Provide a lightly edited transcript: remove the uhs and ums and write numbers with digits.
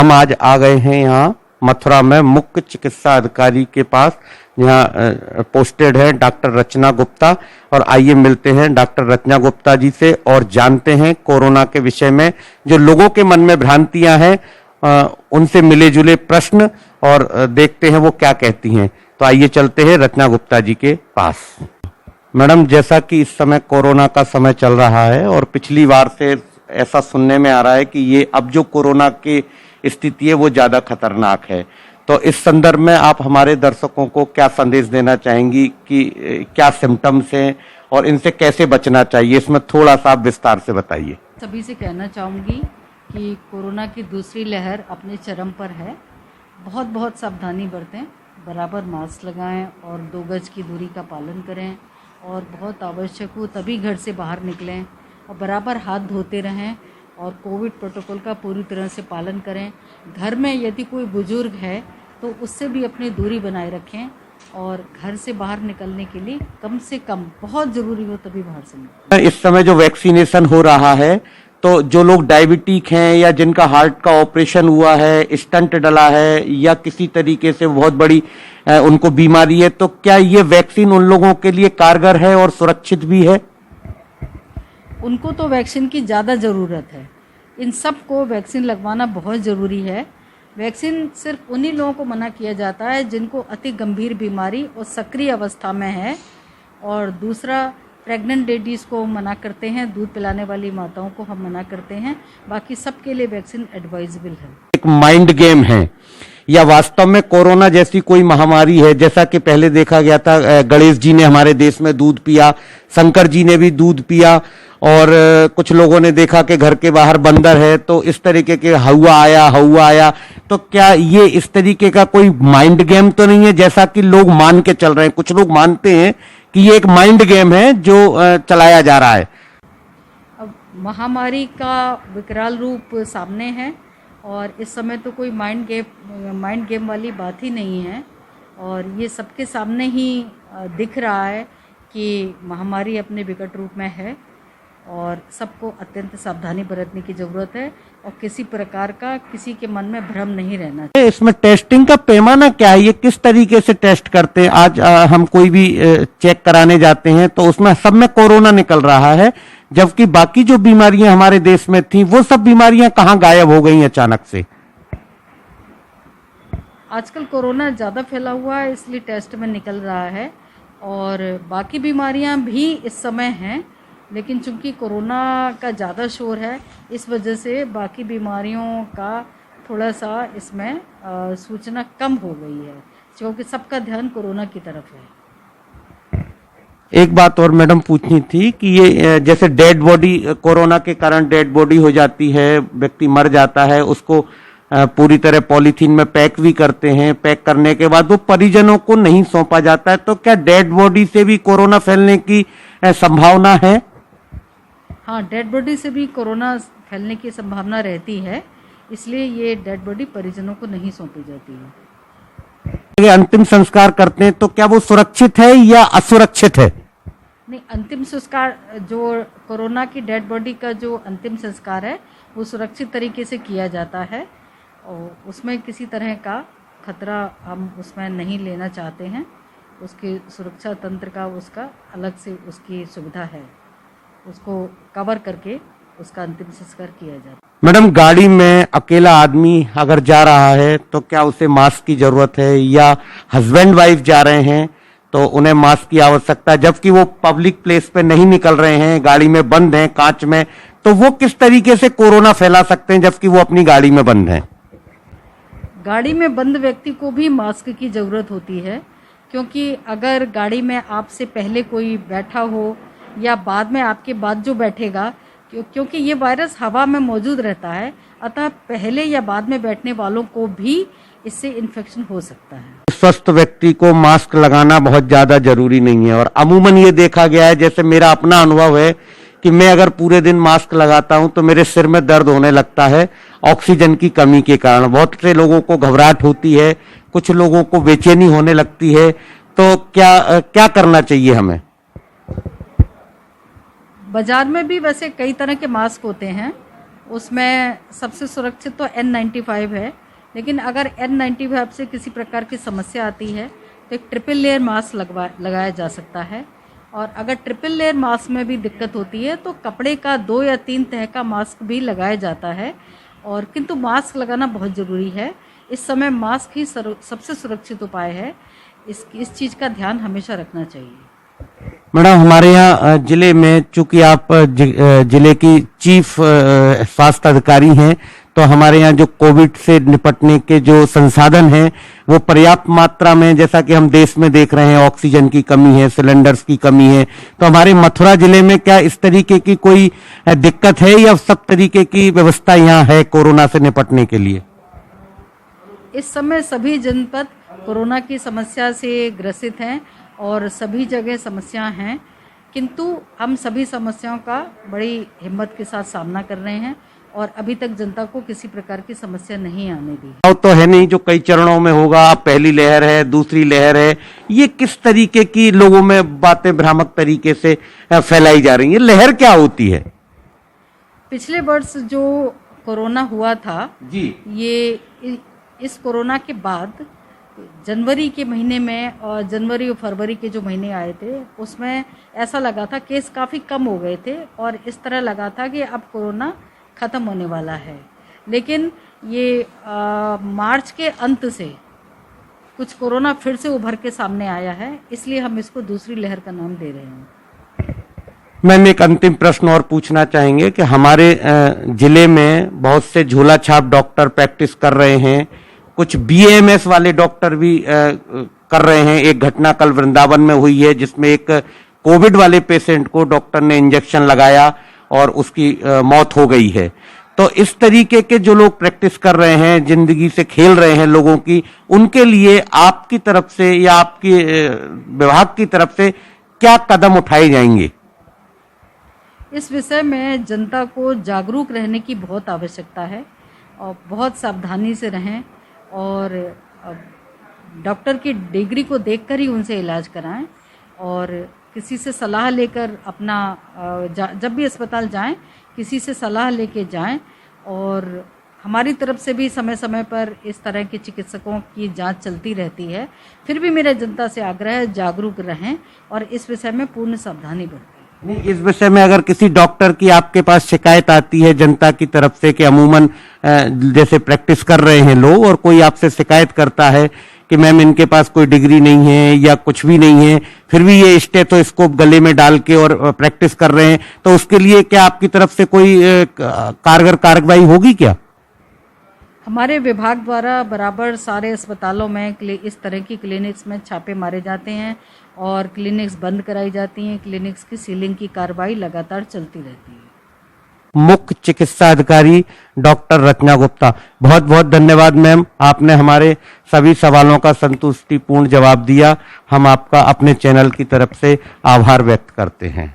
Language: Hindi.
हम आज आ गए हैं यहाँ मथुरा में मुख्य चिकित्सा अधिकारी के पास, यहाँ पोस्टेड है डॉक्टर रचना गुप्ता। और आइए मिलते हैं डॉक्टर रचना गुप्ता जी से और जानते हैं कोरोना के विषय में जो लोगों के मन में भ्रांतियां हैं, उनसे मिले जुले प्रश्न, और देखते हैं वो क्या कहती हैं। तो आइए चलते हैं रचना गुप्ता जी के पास। मैडम, जैसा कि इस समय कोरोना का समय चल रहा है और पिछली बार से ऐसा सुनने में आ रहा है कि ये अब जो कोरोना की स्थिति है वो ज्यादा खतरनाक है, तो इस संदर्भ में आप हमारे दर्शकों को क्या संदेश देना चाहेंगी कि क्या सिम्टम्स हैं और इनसे कैसे बचना चाहिए, इसमें थोड़ा सा आप विस्तार से बताइए। सभी से कहना चाहूँगी कि कोरोना की दूसरी लहर अपने चरम पर है। बहुत सावधानी बरतें, बराबर मास्क लगाएं और 2 गज की दूरी का पालन करें, और बहुत आवश्यक हो तभी घर से बाहर निकलें, और बराबर हाथ धोते रहें और कोविड प्रोटोकॉल का पूरी तरह से पालन करें। घर में यदि कोई बुजुर्ग है तो उससे भी अपनी दूरी बनाए रखें, और घर से बाहर निकलने के लिए कम से कम बहुत ज़रूरी हो तभी बाहर से निकलें। इस समय जो वैक्सीनेशन हो रहा है, तो जो लोग डायबिटिक हैं या जिनका हार्ट का ऑपरेशन हुआ है, स्टंट डला है या किसी तरीके से बहुत बड़ी उनको बीमारी है, तो क्या ये वैक्सीन उन लोगों के लिए कारगर है और सुरक्षित भी है? उनको तो वैक्सीन की ज़्यादा ज़रूरत है। इन सब को वैक्सीन लगवाना बहुत ज़रूरी है। वैक्सीन सिर्फ उन्हीं लोगों को मना किया जाता है जिनको अति गंभीर बीमारी और सक्रिय अवस्था में है, और दूसरा प्रेग्नेंट लेडीज़ को मना करते हैं, दूध पिलाने वाली माताओं को हम मना करते हैं। बाकी सबके लिए वैक्सीन एडवाइजेबल है। एक माइंड गेम है या वास्तव में कोरोना जैसी कोई महामारी है? जैसा कि पहले देखा गया था, गणेश जी ने हमारे देश में दूध पिया, शंकर जी ने भी दूध पिया, और कुछ लोगों ने देखा कि घर के बाहर बंदर है तो इस तरीके के हवा आया। तो क्या ये इस तरीके का कोई माइंड गेम तो नहीं है जैसा कि लोग मान के चल रहे हैं? कुछ लोग मानते हैं कि ये एक माइंड गेम है जो चलाया जा रहा है। अब महामारी का विकराल रूप सामने है, और इस समय तो कोई माइंड गेम वाली बात ही नहीं है, और ये सबके सामने ही दिख रहा है कि महामारी अपने विकट रूप में है, और सबको अत्यंत सावधानी बरतने की ज़रूरत है, और किसी प्रकार का किसी के मन में भ्रम नहीं रहना चाहिए। इसमें टेस्टिंग का पैमाना क्या है? ये किस तरीके से टेस्ट करते हैं? आज हम कोई भी चेक कराने जाते हैं तो उसमें सब में कोरोना निकल रहा है, जबकि बाकी जो बीमारियां हमारे देश में थी वो सब बीमारियां कहां गायब हो गई अचानक से? आजकल कोरोना ज़्यादा फैला हुआ है, इसलिए टेस्ट में निकल रहा है, और बाकी बीमारियां भी इस समय हैं, लेकिन चूंकि कोरोना का ज़्यादा शोर है, इस वजह से बाकी बीमारियों का थोड़ा सा इसमें सूचना कम हो गई है, क्योंकि सबका ध्यान कोरोना की तरफ है। एक बात और मैडम पूछनी थी कि ये जैसे डेड बॉडी, कोरोना के कारण डेड बॉडी हो जाती है, व्यक्ति मर जाता है, उसको पूरी तरह पॉलीथीन में पैक भी करते हैं, पैक करने के बाद वो परिजनों को नहीं सौंपा जाता है, तो क्या डेड बॉडी से भी कोरोना फैलने की संभावना है? हाँ, डेड बॉडी से भी कोरोना फैलने की संभावना रहती है, इसलिए ये डेड बॉडी परिजनों को नहीं सौंपी जाती है। अंतिम संस्कार करते हैं तो क्या वो सुरक्षित है या असुरक्षित है? नहीं, अंतिम संस्कार जो कोरोना की डेड बॉडी का जो अंतिम संस्कार है वो सुरक्षित तरीके से किया जाता है, और उसमें किसी तरह का खतरा हम उसमें नहीं लेना चाहते हैं। उसके सुरक्षा तंत्र का उसका अलग से उसकी सुविधा है, उसको कवर करके उसका अंतिम संस्कार किया जाता है। मैडम, गाड़ी में अकेला आदमी अगर जा रहा है तो क्या उसे मास्क की जरूरत है, या हस्बैंड वाइफ जा रहे हैं तो उन्हें मास्क की आवश्यकता है, जबकि वो पब्लिक प्लेस पे नहीं निकल रहे हैं, गाड़ी में बंद हैं कांच में, तो वो किस तरीके से कोरोना फैला सकते हैं जबकि वो अपनी गाड़ी में बंद हैं? गाड़ी में बंद व्यक्ति को भी मास्क की ज़रूरत होती है, क्योंकि अगर गाड़ी में आपसे पहले कोई बैठा हो या बाद में आपके बाद जो बैठेगा, क्योंकि ये वायरस हवा में मौजूद रहता है, अतः पहले या बाद में बैठने वालों को भी इससे इन्फेक्शन हो सकता है। स्वस्थ व्यक्ति को मास्क लगाना बहुत ज्यादा जरूरी नहीं है, और अमूमन ये देखा गया है, जैसे मेरा अपना अनुभव है कि मैं अगर पूरे दिन मास्क लगाता हूं तो मेरे सिर में दर्द होने लगता है ऑक्सीजन की कमी के कारण। बहुत से लोगों को घबराहट होती है, कुछ लोगों को बेचैनी होने लगती है, तो क्या करना चाहिए हमें? बाजार में भी वैसे कई तरह के मास्क होते हैं, उसमें सबसे सुरक्षित तो N95 है, लेकिन अगर N95 से किसी प्रकार की समस्या आती है तो एक ट्रिपल लेयर मास्क लगाया जा सकता है। और अगर ट्रिपल लेयर मास्क में भी दिक्कत होती है तो कपड़े का 2 या 3 तह का मास्क भी लगाया जाता है। और किंतु मास्क लगाना बहुत ज़रूरी है। इस समय मास्क ही सबसे सुरक्षित उपाय है। इस चीज़ का ध्यान हमेशा रखना चाहिए। मैडम, हमारे यहाँ जिले में चूंकि आप जिले की चीफ स्वास्थ्य अधिकारी हैं, तो हमारे यहाँ जो कोविड से निपटने के जो संसाधन हैं वो पर्याप्त मात्रा में, जैसा कि हम देश में देख रहे हैं, ऑक्सीजन की कमी है, सिलेंडर्स की कमी है, तो हमारे मथुरा जिले में क्या इस तरीके की कोई दिक्कत है या सब तरीके की व्यवस्था यहाँ है कोरोना से निपटने के लिए? इस समय सभी जनपद कोरोना की समस्या से ग्रसित हैं और सभी जगह समस्याएं हैं, किंतु हम सभी समस्याओं का बड़ी हिम्मत के साथ सामना कर रहे हैं और अभी तक जनता को किसी प्रकार की समस्या नहीं आने दी। तो है नहीं जो कई चरणों में होगा, पहली लहर है, दूसरी लहर है, ये किस तरीके की लोगों में बातें भ्रामक तरीके से फैलाई जा रही है? लहर क्या होती है? पिछले वर्ष जो कोरोना हुआ था जी, ये इस कोरोना के बाद जनवरी के महीने में और जनवरी और फरवरी के जो महीने आए थे उसमें ऐसा लगा था केस काफ़ी कम हो गए थे और इस तरह लगा था कि अब कोरोना ख़त्म होने वाला है। लेकिन ये मार्च के अंत से कुछ कोरोना फिर से उभर के सामने आया है, इसलिए हम इसको दूसरी लहर का नाम दे रहे हैं। मैम, एक अंतिम प्रश्न और पूछना चाहेंगे कि हमारे जिले में बहुत से झोला छाप डॉक्टर प्रैक्टिस कर रहे हैं, कुछ BAMS वाले डॉक्टर भी कर रहे हैं। एक घटना कल वृंदावन में हुई है जिसमें एक कोविड वाले पेशेंट को डॉक्टर ने इंजेक्शन लगाया और उसकी मौत हो गई है। तो इस तरीके के जो लोग प्रैक्टिस कर रहे हैं, जिंदगी से खेल रहे हैं लोगों की, उनके लिए आपकी तरफ से या आपके विभाग की तरफ से क्या कदम उठाए जाएंगे? इस विषय में जनता को जागरूक रहने की बहुत आवश्यकता है और बहुत सावधानी से रहें और डॉक्टर की डिग्री को देखकर ही उनसे इलाज कराएं और किसी से सलाह लेकर अपना जब भी अस्पताल जाएं किसी से सलाह लेके जाएं। और हमारी तरफ से भी समय समय पर इस तरह के चिकित्सकों की जांच चलती रहती है। फिर भी मेरा जनता से आग्रह है, जागरूक रहें और इस विषय में पूर्ण सावधानी बरतें। नहीं, इस विषय में अगर किसी डॉक्टर की आपके पास शिकायत आती है जनता की तरफ से कि अमूमन जैसे प्रैक्टिस कर रहे हैं लोग और कोई आपसे शिकायत करता है कि मैम इनके पास कोई डिग्री नहीं है या कुछ भी नहीं है, फिर भी ये स्टेथोस्कोप गले में डाल के और प्रैक्टिस कर रहे हैं, तो उसके लिए क्या आपकी तरफ से कोई कारगर कार्रवाई होगी क्या? हमारे विभाग द्वारा बराबर सारे अस्पतालों में इस तरह की क्लिनिक्स में छापे मारे जाते हैं और क्लिनिक्स बंद कराई जाती हैं। क्लिनिक्स की सीलिंग की कार्रवाई लगातार चलती रहती है। मुख्य चिकित्सा अधिकारी डॉक्टर रचना गुप्ता, बहुत बहुत धन्यवाद मैम, आपने हमारे सभी सवालों का संतुष्टिपूर्ण जवाब दिया। हम आपका अपने चैनल की तरफ से आभार व्यक्त करते हैं।